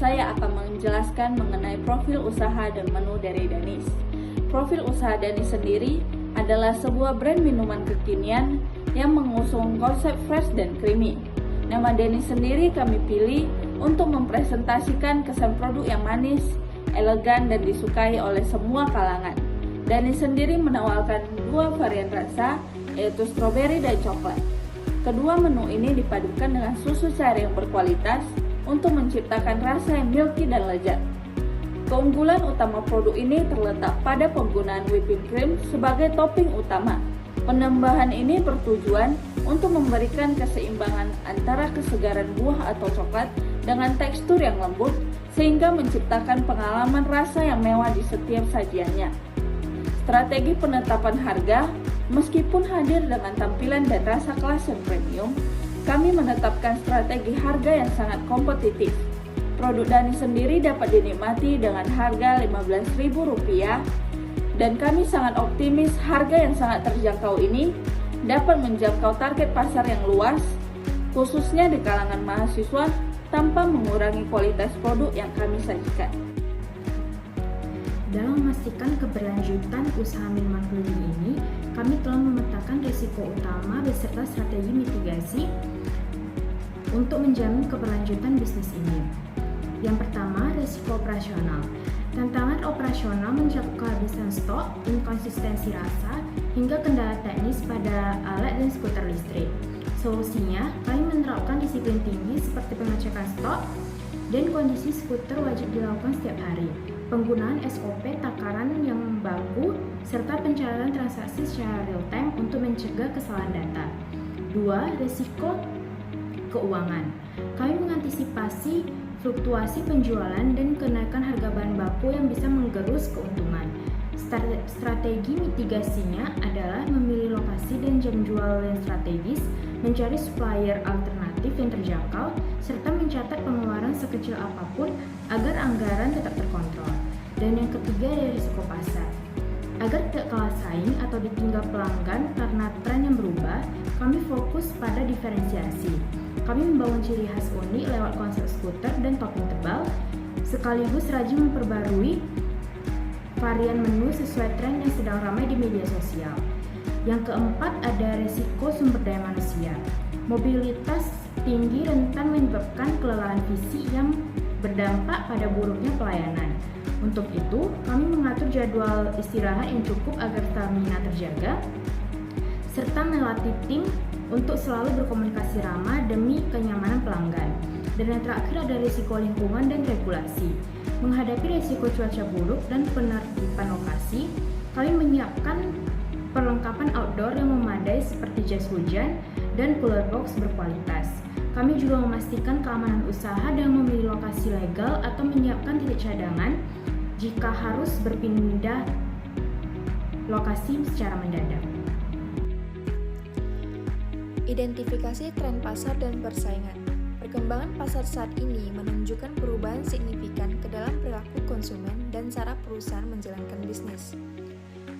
saya akan menjelaskan mengenai profil usaha dan menu dari Danis. Profil usaha Danis sendiri adalah sebuah brand minuman kekinian yang mengusung konsep fresh dan creamy. Nama Danis sendiri kami pilih untuk mempresentasikan kesan produk yang manis, elegan, dan disukai oleh semua kalangan. Danis sendiri menawarkan 2 varian rasa, yaitu stroberi dan coklat. Kedua menu ini dipadukan dengan susu cair yang berkualitas untuk menciptakan rasa yang milky dan lezat. Keunggulan utama produk ini terletak pada penggunaan whipping cream sebagai topping utama. Penambahan ini bertujuan untuk memberikan keseimbangan antara kesegaran buah atau coklat dengan tekstur yang lembut, sehingga menciptakan pengalaman rasa yang mewah di setiap sajiannya. Strategi penetapan harga, meskipun hadir dengan tampilan dan rasa kelas yang premium, kami menetapkan strategi harga yang sangat kompetitif. Produk Danis sendiri dapat dinikmati dengan harga Rp15.000 dan kami sangat optimis harga yang sangat terjangkau ini dapat menjangkau target pasar yang luas, khususnya di kalangan mahasiswa, tanpa mengurangi kualitas produk yang kami sajikan. Dalam memastikan keberlanjutan usaha minuman keliling ini, kami telah memetakan risiko utama beserta strategi mitigasi untuk menjamin keberlanjutan bisnis ini. Yang pertama, risiko operasional. Tantangan operasional mencakup kehabisan stok, inkonsistensi rasa, hingga kendala teknis pada alat dan skuter listrik. Solusinya, kami menerapkan disiplin tinggi seperti pengecekan stok dan kondisi skuter wajib dilakukan setiap hari. Penggunaan SOP takaran yang baku, serta pencatatan transaksi secara real time untuk mencegah kesalahan data. 2. Risiko keuangan. Kami mengantisipasi fluktuasi penjualan dan kenaikan harga bahan baku yang bisa menggerus keuntungan. Strategi mitigasinya adalah memilih lokasi dan jam jual yang strategis, mencari supplier alternatif yang terjangkau, serta mencatat pengeluaran sekecil apapun agar anggaran tetap terkontrol. Dan yang ketiga adalah risiko pasar. Agar tidak kalah saing atau ditinggal pelanggan karena tren yang berubah, kami fokus pada diferensiasi. Kami membangun ciri khas unik lewat konsep skuter dan topping tebal, sekaligus rajin memperbarui varian menu sesuai tren yang sedang ramai di media sosial. Yang keempat ada risiko sumber daya manusia. Mobilitas tinggi rentan menyebabkan kelelahan fisik yang berdampak pada buruknya pelayanan. Untuk itu, kami mengatur jadwal istirahat yang cukup agar stamina terjaga, serta melatih tim untuk selalu berkomunikasi ramah demi kenyamanan pelanggan. Dan yang terakhir ada risiko lingkungan dan regulasi. Menghadapi risiko cuaca buruk dan penertiban lokasi, kami menyiapkan perlengkapan outdoor yang memadai seperti jas hujan dan cooler box berkualitas. Kami juga memastikan keamanan usaha dengan memilih lokasi legal atau menyiapkan titik cadangan jika harus berpindah lokasi secara mendadak. Identifikasi tren pasar dan persaingan. Perkembangan pasar saat ini menunjukkan perubahan signifikan ke dalam perilaku konsumen dan cara perusahaan menjalankan bisnis.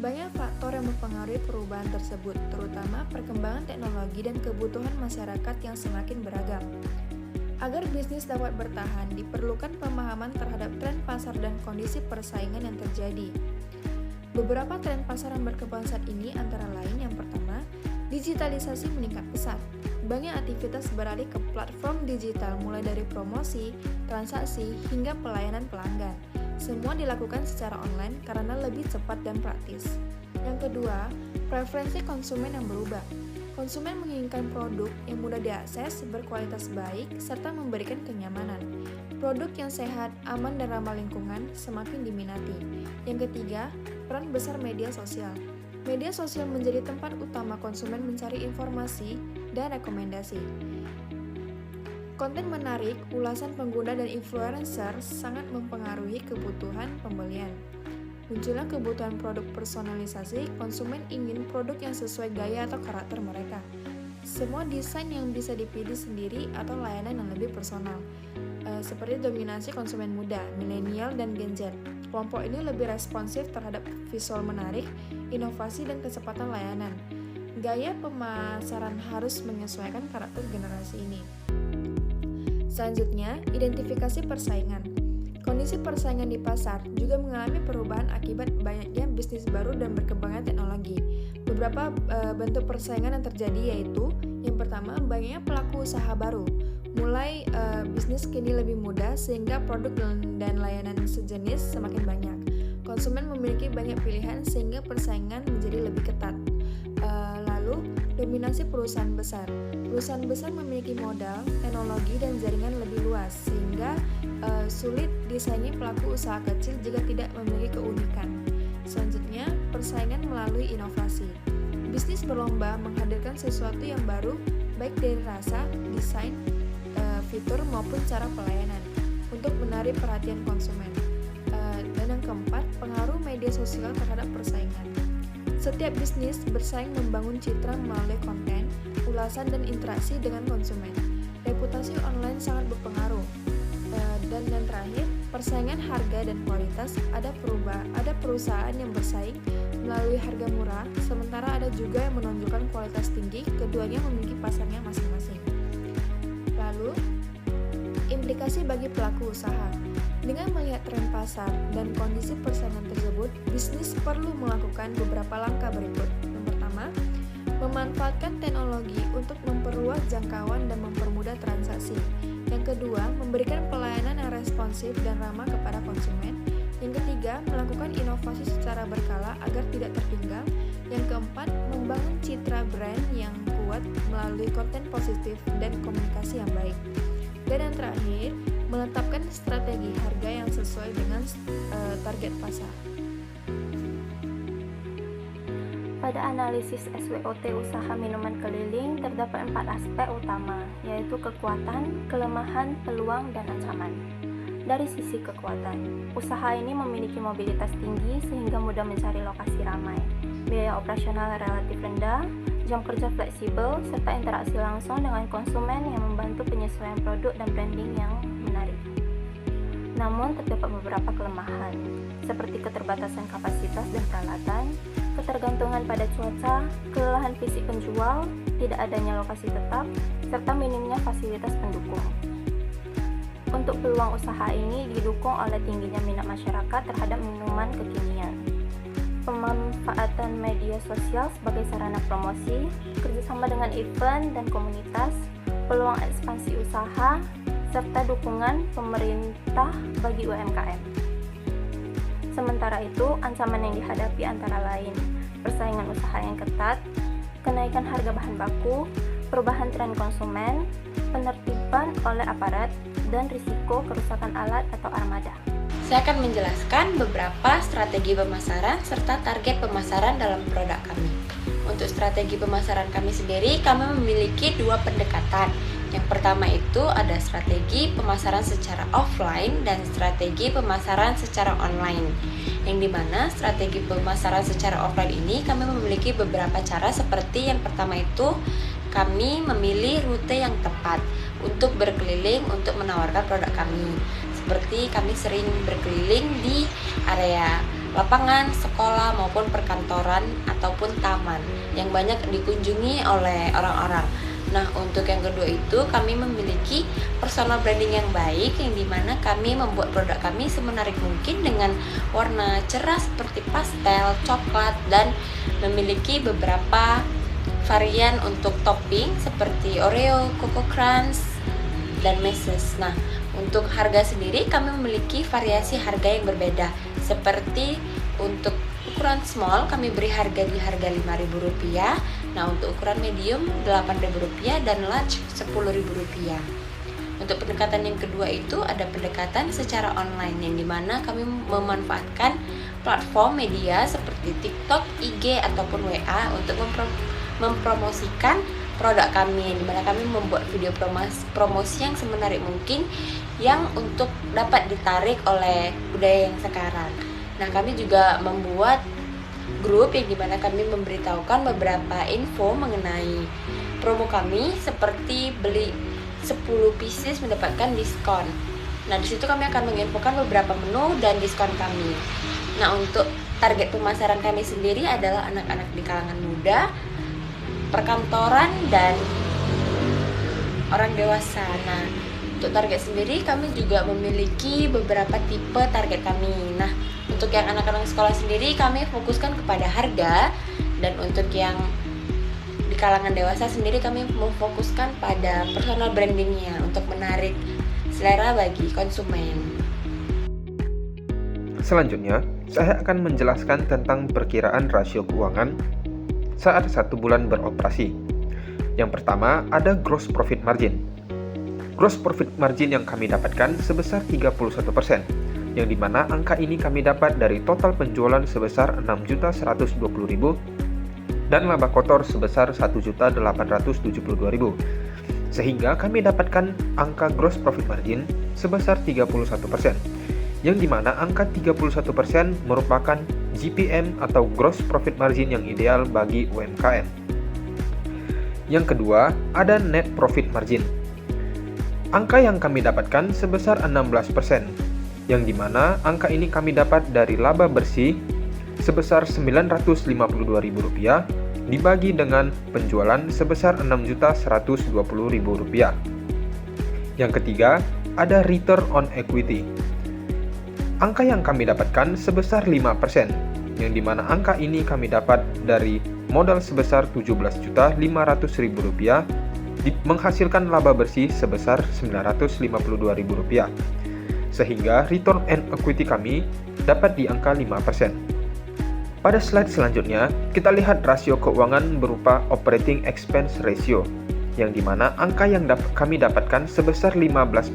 Banyak faktor yang mempengaruhi perubahan tersebut, terutama perkembangan teknologi dan kebutuhan masyarakat yang semakin beragam. Agar bisnis dapat bertahan, diperlukan pemahaman terhadap tren pasar dan kondisi persaingan yang terjadi. Beberapa tren pasar yang berkembang saat ini antara lain yang pertama, digitalisasi meningkat pesat. Banyak aktivitas beralih ke platform digital mulai dari promosi, transaksi, hingga pelayanan pelanggan. Semua dilakukan secara online karena lebih cepat dan praktis. Yang kedua, preferensi konsumen yang berubah. Konsumen menginginkan produk yang mudah diakses, berkualitas baik, serta memberikan kenyamanan. Produk yang sehat, aman, dan ramah lingkungan semakin diminati. Yang ketiga, peran besar media sosial. Media sosial menjadi tempat utama konsumen mencari informasi dan rekomendasi. Konten menarik, ulasan pengguna dan influencer sangat mempengaruhi kebutuhan pembelian. Munculnya kebutuhan produk personalisasi, konsumen ingin produk yang sesuai gaya atau karakter mereka. Semua desain yang bisa dipilih sendiri atau layanan yang lebih personal. Seperti dominasi konsumen muda, milenial, dan Gen Z. Kelompok ini lebih responsif terhadap visual menarik, inovasi, dan kecepatan layanan. Gaya pemasaran harus menyesuaikan karakter generasi ini. Selanjutnya, identifikasi persaingan. Kondisi persaingan di pasar juga mengalami perubahan akibat banyaknya bisnis baru dan berkembangnya teknologi. Beberapa bentuk persaingan yang terjadi yaitu, yang pertama, banyaknya pelaku usaha baru. Mulai bisnis kini lebih mudah sehingga produk dan layanan sejenis semakin banyak. Konsumen memiliki banyak pilihan sehingga persaingan menjadi lebih ketat. Lalu, dominasi perusahaan besar. Perusahaan besar memiliki modal, teknologi, dan jaringan lebih luas sehingga sulit disaingi pelaku usaha kecil jika tidak memiliki keunikan. Selanjutnya, persaingan melalui inovasi. Bisnis berlomba menghadirkan sesuatu yang baru baik dari rasa, desain, fitur maupun cara pelayanan untuk menarik perhatian konsumen. Dan yang keempat, pengaruh media sosial terhadap persaingan. Setiap bisnis bersaing membangun citra melalui konten, ulasan, dan interaksi dengan konsumen. Reputasi online sangat berpengaruh. Dan yang terakhir, persaingan harga dan kualitas. Ada perusahaan yang bersaing melalui harga murah, sementara ada juga yang menonjolkan kualitas tinggi. Keduanya memiliki pasarnya masing-masing. Lalu, implikasi bagi pelaku usaha. Dengan melihat tren pasar dan kondisi persaingan tersebut, bisnis perlu melakukan beberapa langkah berikut. Yang pertama, memanfaatkan teknologi untuk memperluas jangkauan dan mempermudah transaksi. Yang kedua, memberikan pelayanan yang responsif dan ramah kepada konsumen. Yang ketiga, melakukan inovasi secara berkala agar tidak tertinggal. Yang keempat, membangun citra brand yang kuat melalui konten positif dan komunikasi yang baik. Dan yang terakhir, menetapkan strategi harga yang sesuai dengan target pasar. Pada analisis SWOT usaha minuman keliling terdapat 4 aspek utama, yaitu kekuatan, kelemahan, peluang, dan ancaman. Dari sisi kekuatan, usaha ini memiliki mobilitas tinggi sehingga mudah mencari lokasi ramai, biaya operasional relatif rendah, jam kerja fleksibel, serta interaksi langsung dengan konsumen yang membantu penyesuaian produk dan branding yang menarik. Namun, terdapat beberapa kelemahan, seperti keterbatasan kapasitas dan peralatan, ketergantungan pada cuaca, kelelahan fisik penjual, tidak adanya lokasi tetap, serta minimnya fasilitas pendukung. Untuk peluang usaha ini didukung oleh tingginya minat masyarakat terhadap minuman kekinian, pemanfaatan media sosial sebagai sarana promosi, kerjasama dengan event dan komunitas, peluang ekspansi usaha, serta dukungan pemerintah bagi UMKM. Sementara itu, ancaman yang dihadapi antara lain persaingan usaha yang ketat, kenaikan harga bahan baku, perubahan tren konsumen, penertiban oleh aparat, dan risiko kerusakan alat atau armada. Saya akan menjelaskan beberapa strategi pemasaran serta target pemasaran dalam produk kami. Untuk strategi pemasaran kami sendiri, kami memiliki 2 pendekatan. Yang pertama itu ada strategi pemasaran secara offline dan strategi pemasaran secara online. Yang dimana strategi pemasaran secara offline ini kami memiliki beberapa cara, seperti yang pertama itu kami memilih rute yang tepat untuk berkeliling untuk menawarkan produk kami. Seperti kami sering berkeliling di area lapangan, sekolah maupun perkantoran ataupun taman yang banyak dikunjungi oleh orang-orang. Nah, untuk yang kedua itu kami memiliki personal branding yang baik, yang dimana kami membuat produk kami semenarik mungkin dengan warna cerah seperti pastel, coklat, dan memiliki beberapa varian untuk topping seperti Oreo, Coco Crunch, dan meses. Nah, untuk harga sendiri kami memiliki variasi harga yang berbeda, seperti untuk ukuran small kami beri harga di harga Rp5.000. Nah, untuk ukuran medium Rp8.000 dan large Rp10.000. Untuk pendekatan yang kedua itu ada pendekatan secara online, yang dimana kami memanfaatkan platform media seperti TikTok, IG, ataupun WA untuk mempromosikan produk kami, di mana kami membuat video promosi yang semenarik mungkin yang untuk dapat ditarik oleh budaya yang sekarang. Nah, kami juga membuat grup yang dimana kami memberitahukan beberapa info mengenai promo kami, seperti beli 10 pieces mendapatkan diskon. Nah, di situ kami akan menginfokan beberapa menu dan diskon kami. Nah, untuk target pemasaran kami sendiri adalah anak-anak di kalangan muda, perkantoran, dan orang dewasa. Nah, Untuk target sendiri, kami juga memiliki beberapa tipe target kami. Nah, untuk yang anak-anak sekolah sendiri, kami fokuskan kepada harga, dan untuk yang di kalangan dewasa sendiri, kami memfokuskan pada personal brandingnya untuk menarik selera bagi konsumen. Selanjutnya, saya akan menjelaskan tentang perkiraan rasio keuangan saat 1 bulan beroperasi. Yang pertama, ada gross profit margin. Gross profit margin yang kami dapatkan sebesar 31%, yang dimana angka ini kami dapat dari total penjualan sebesar 6.120.000 dan laba kotor sebesar 1.872.000, sehingga kami dapatkan angka gross profit margin sebesar 31%, yang dimana angka 31% merupakan GPM atau gross profit margin yang ideal bagi UMKM. Yang kedua, ada net profit margin. Angka yang kami dapatkan sebesar 16%, yang dimana angka ini kami dapat dari laba bersih sebesar Rp952.000 dibagi dengan penjualan sebesar Rp6.120.000. Yang ketiga, ada return on equity. Angka yang kami dapatkan sebesar 5%, yang dimana angka ini kami dapat dari modal sebesar Rp17.500.000 menghasilkan laba bersih sebesar Rp952.000, sehingga return on equity kami dapat di angka 5%. Pada slide selanjutnya, kita lihat rasio keuangan berupa operating expense ratio, yang dimana angka yang kami dapatkan sebesar 15%,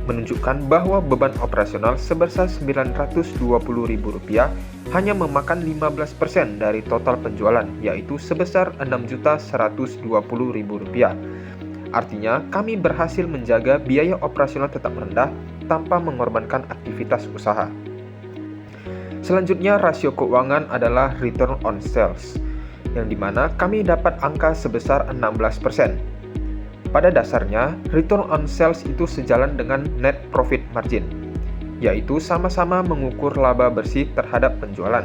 menunjukkan bahwa beban operasional sebesar Rp920.000 hanya memakan 15% dari total penjualan, yaitu sebesar Rp6.120.000. Artinya, kami berhasil menjaga biaya operasional tetap rendah tanpa mengorbankan aktivitas usaha. Selanjutnya, rasio keuangan adalah return on sales, yang dimana kami dapat angka sebesar 16%. Pada dasarnya, return on sales itu sejalan dengan net profit margin, yaitu sama-sama mengukur laba bersih terhadap penjualan,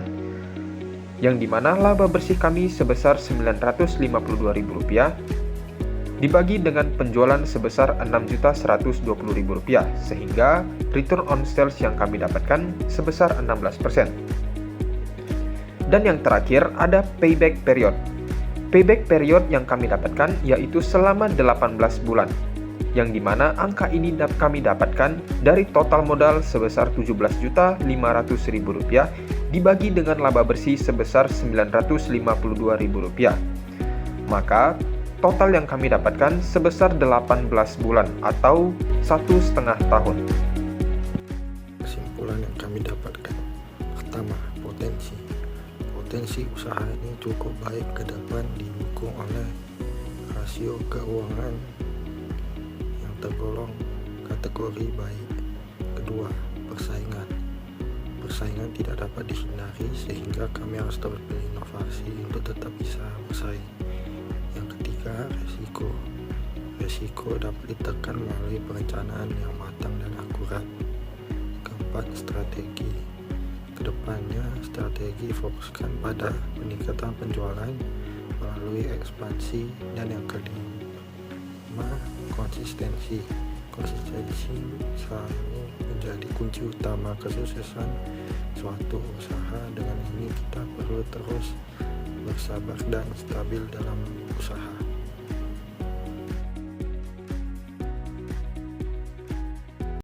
yang dimana laba bersih kami sebesar Rp952.000 dibagi dengan penjualan sebesar Rp6.120.000, sehingga return on sales yang kami dapatkan sebesar 16%. Dan yang terakhir ada payback period. Payback period yang kami dapatkan yaitu selama 18 bulan, yang dimana angka ini kami dapatkan dari total modal sebesar Rp17.500.000 dibagi dengan laba bersih sebesar Rp952.000. Maka total yang kami dapatkan sebesar 18 bulan atau 1,5 tahun. Kesimpulan yang kami dapatkan: pertama, potensi usaha ini cukup baik ke depan, didukung oleh rasio keuangan yang tergolong kategori baik. Kedua, persaingan tidak dapat dihindari, sehingga kami harus terus berinovasi untuk tetap bisa bersaing. Yang ketiga, resiko dapat ditekan melalui perencanaan yang matang dan akurat. Keempat, strategi. Kedepannya, strategi fokuskan pada peningkatan penjualan melalui ekspansi. Dan yang kelima, konsistensi selalu menjadi kunci utama kesuksesan suatu usaha. Dengan ini kita perlu terus bersabar dan stabil dalam usaha.